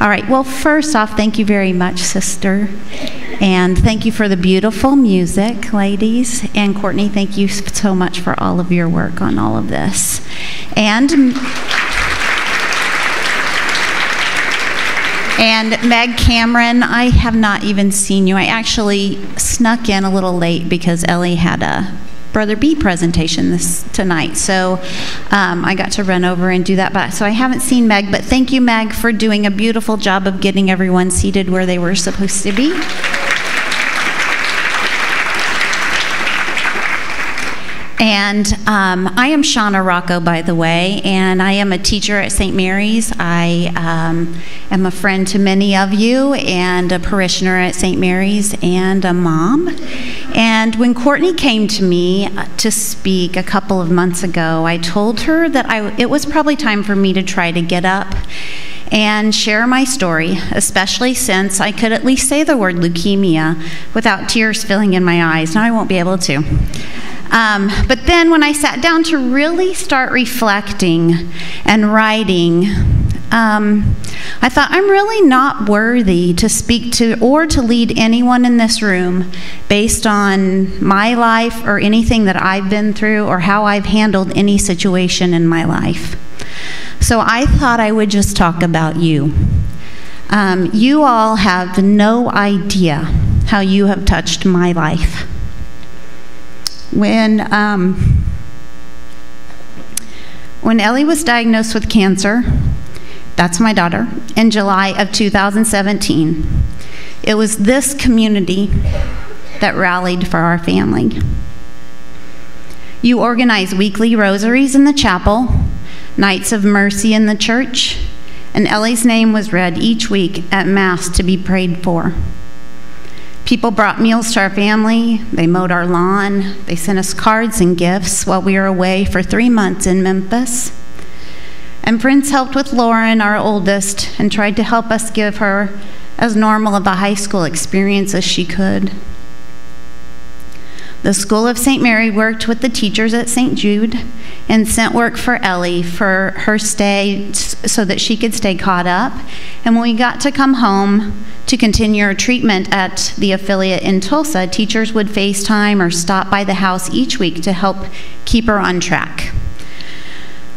All right, well, first off, thank you very much, sister. And thank you for the beautiful music, ladies. And Courtney, thank you so much for all of your work on all of this. And Meg Cameron, I have not even seen you. I actually snuck in a little late because Ellie had a Brother B presentation tonight. So I got to run over and do that. So I haven't seen Meg, but thank you, Meg, for doing a beautiful job of getting everyone seated where they were supposed to be. And I am Shawna Rocco, by the way, and I am a teacher at St. Mary's. I am a friend to many of you and a parishioner at St. Mary's and a mom. And when Courtney came to me to speak a couple of months ago, I told her that it was probably time for me to try to get up and share my story, especially since I could at least say the word leukemia without tears filling in my eyes. Now I won't be able to. But then when I sat down to really start reflecting and writing, I thought I'm really not worthy to speak to or to lead anyone in this room based on my life or anything that I've been through or how I've handled any situation in my life. So I thought I would just talk about you. You all have no idea how you have touched my life. When Ellie was diagnosed with cancer, that's my daughter, in July of 2017, it was this community that rallied for our family. You organize weekly rosaries in the chapel, nights of mercy in the church, and Ellie's name was read each week at Mass to be prayed for. People brought meals to our family, they mowed our lawn, they sent us cards and gifts while we were away for 3 months in Memphis. And friends helped with Lauren, our oldest, and tried to help us give her as normal of a high school experience as she could. The School of St. Mary worked with the teachers at St. Jude and sent work for Ellie for her stay so that she could stay caught up. And when we got to come home to continue her treatment at the affiliate in Tulsa, teachers would FaceTime or stop by the house each week to help keep her on track.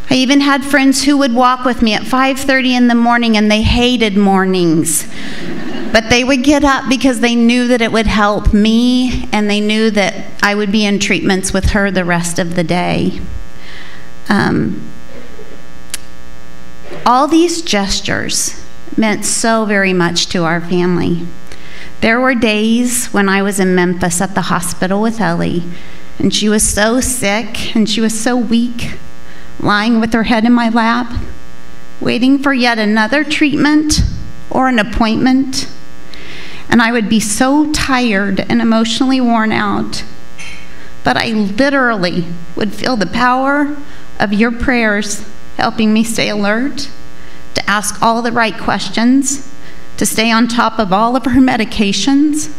I even had friends who would walk with me at 5:30 in the morning, and they hated mornings. But they would get up because they knew that it would help me, and they knew that I would be in treatments with her the rest of the day. All these gestures meant so very much to our family. There were days when I was in Memphis at the hospital with Ellie, and she was so sick and she was so weak, lying with her head in my lap, waiting for yet another treatment or an appointment. And I would be so tired and emotionally worn out, but I literally would feel the power of your prayers helping me stay alert, to ask all the right questions, to stay on top of all of her medications.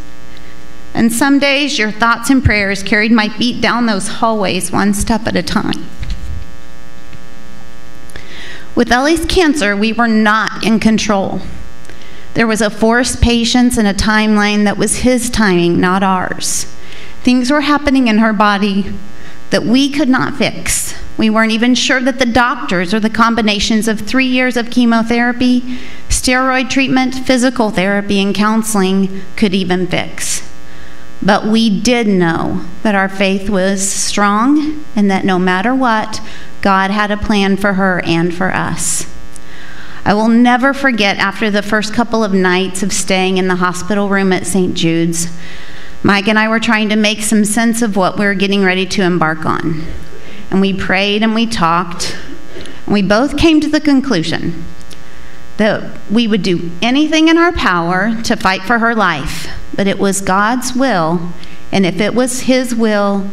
And some days your thoughts and prayers carried my feet down those hallways one step at a time. With Ellie's cancer, we were not in control. There was a forced patience and a timeline that was his timing, not ours. Things were happening in her body that we could not fix. We weren't even sure that the doctors or the combinations of 3 years of chemotherapy, steroid treatment, physical therapy, and counseling could even fix. But we did know that our faith was strong and that no matter what, God had a plan for her and for us. I will never forget, after the first couple of nights of staying in the hospital room at St. Jude's, Mike and I were trying to make some sense of what we were getting ready to embark on. And we prayed and we talked, and we both came to the conclusion that we would do anything in our power to fight for her life, but it was God's will, and if it was His will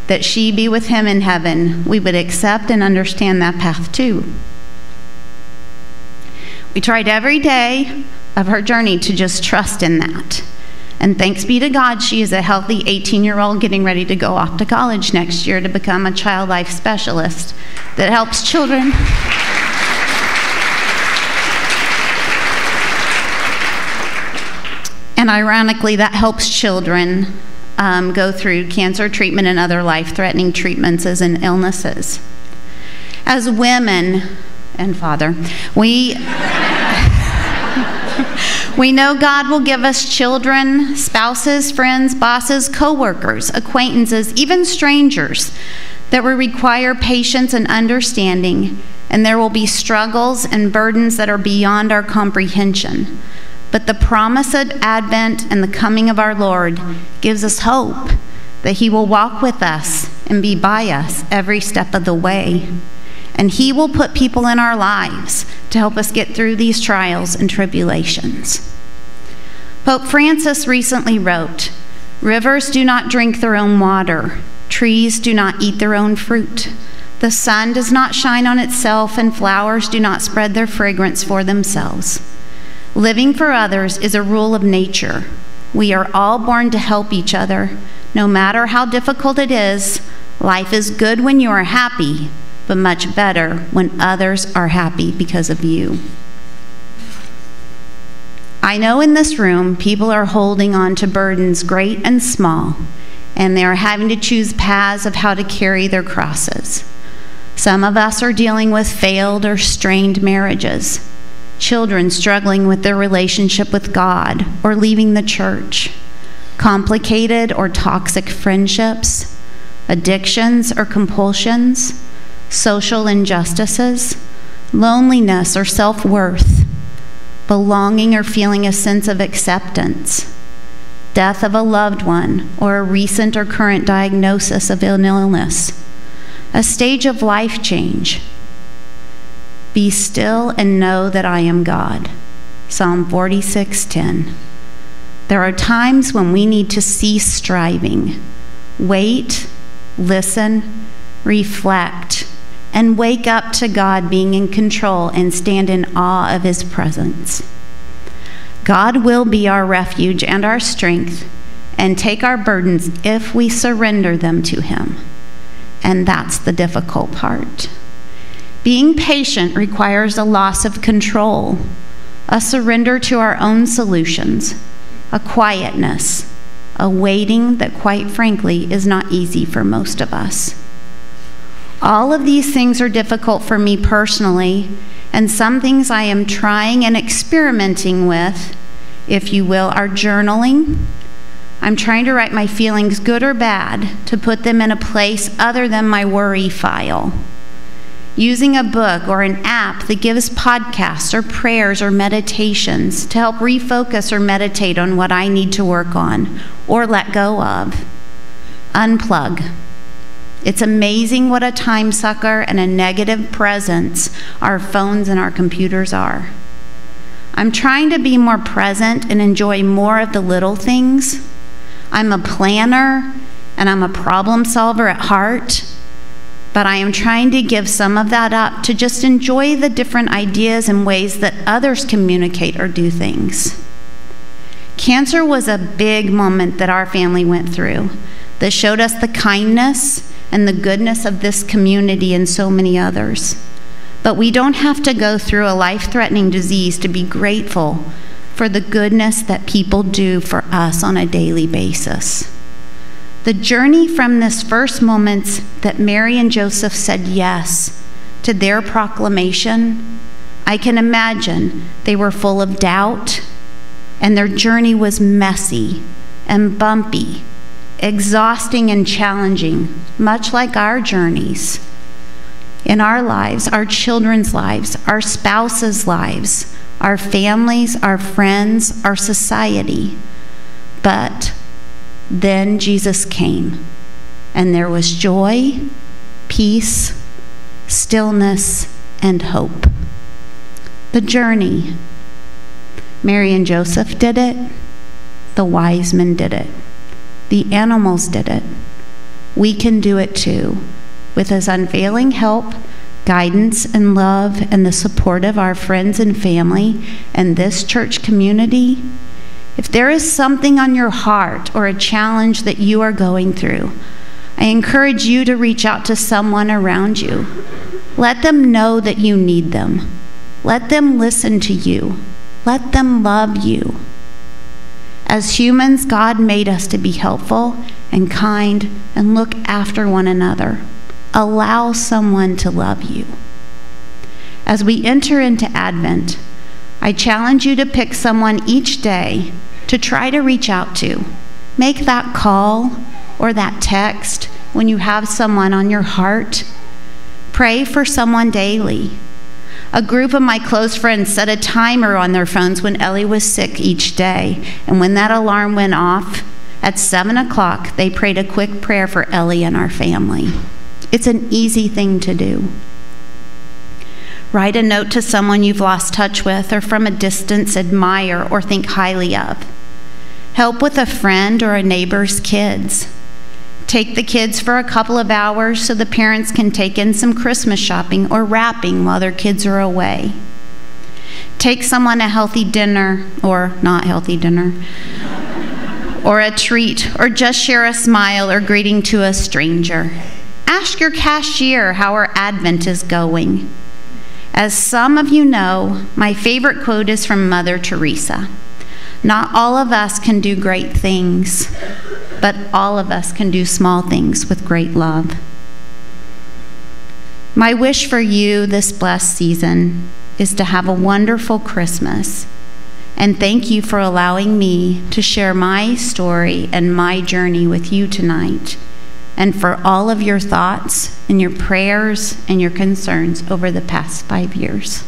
that she be with Him in heaven, we would accept and understand that path too. We tried every day of her journey to just trust in that. And thanks be to God, she is a healthy 18-year-old getting ready to go off to college next year to become a child life specialist that helps children. And ironically, that helps children go through cancer treatment and other life-threatening treatments and illnesses. As women, and Father, we know God will give us children, spouses, friends, bosses, co-workers, acquaintances, even strangers that will require patience and understanding, and there will be struggles and burdens that are beyond our comprehension. But the promise of Advent and the coming of our Lord gives us hope that He will walk with us and be by us every step of the way. And He will put people in our lives to help us get through these trials and tribulations. Pope Francis recently wrote, "Rivers do not drink their own water. Trees do not eat their own fruit. The sun does not shine on itself, and flowers do not spread their fragrance for themselves. Living for others is a rule of nature. We are all born to help each other. No matter how difficult it is, life is good when you are happy, but much better when others are happy because of you." I know in this room, people are holding on to burdens great and small, and they are having to choose paths of how to carry their crosses. Some of us are dealing with failed or strained marriages, children struggling with their relationship with God or leaving the church, complicated or toxic friendships, addictions or compulsions, social injustices, loneliness or self-worth, belonging or feeling a sense of acceptance, death of a loved one or a recent or current diagnosis of an illness, a stage of life change. Be still and know that I am God. Psalm 46:10. There are times when we need to cease striving, wait, listen, reflect, and wake up to God being in control and stand in awe of His presence. God will be our refuge and our strength and take our burdens if we surrender them to Him. And that's the difficult part. Being patient requires a loss of control, a surrender to our own solutions, a quietness, a waiting that, quite frankly, is not easy for most of us. All of these things are difficult for me personally, and some things I am trying and experimenting with, if you will, are journaling. I'm trying to write my feelings, good or bad, to put them in a place other than my worry file. Using a book or an app that gives podcasts or prayers or meditations to help refocus or meditate on what I need to work on or let go of. Unplug. It's amazing what a time sucker and a negative presence our phones and our computers are. I'm trying to be more present and enjoy more of the little things. I'm a planner and I'm a problem solver at heart, but I am trying to give some of that up to just enjoy the different ideas and ways that others communicate or do things. Cancer was a big moment that our family went through that showed us the kindness and the goodness of this community and so many others. But we don't have to go through a life-threatening disease to be grateful for the goodness that people do for us on a daily basis. The journey from this first moment that Mary and Joseph said yes to their proclamation, I can imagine they were full of doubt, and their journey was messy and bumpy, exhausting and challenging, much like our journeys in our lives, our children's lives, our spouses' lives, our families, our friends, our society. But then Jesus came, and there was joy, peace, stillness, and hope. The journey. Mary and Joseph did it. The wise men did it. The animals did it. We can do it too, with His unfailing help, guidance, and love, and the support of our friends and family and this church community. If there is something on your heart or a challenge that you are going through, I encourage you to reach out to someone around you. Let them know that you need them. Let them listen to you. Let them love you. As humans, God made us to be helpful and kind and look after one another. Allow someone to love you. As we enter into Advent, I challenge you to pick someone each day to try to reach out to. Make that call or that text when you have someone on your heart. Pray for someone daily. A group of my close friends set a timer on their phones when Ellie was sick each day, and when that alarm went off, at 7 o'clock, they prayed a quick prayer for Ellie and our family. It's an easy thing to do. Write a note to someone you've lost touch with or from a distance admire or think highly of. Help with a friend or a neighbor's kids. Take the kids for a couple of hours so the parents can take in some Christmas shopping or wrapping while their kids are away. Take someone a healthy dinner, or not healthy dinner, or a treat, or just share a smile or greeting to a stranger. Ask your cashier how our Advent is going. As some of you know, my favorite quote is from Mother Teresa. Not all of us can do great things, but all of us can do small things with great love. My wish for you this blessed season is to have a wonderful Christmas. And thank you for allowing me to share my story and my journey with you tonight, and for all of your thoughts and your prayers and your concerns over the past 5 years.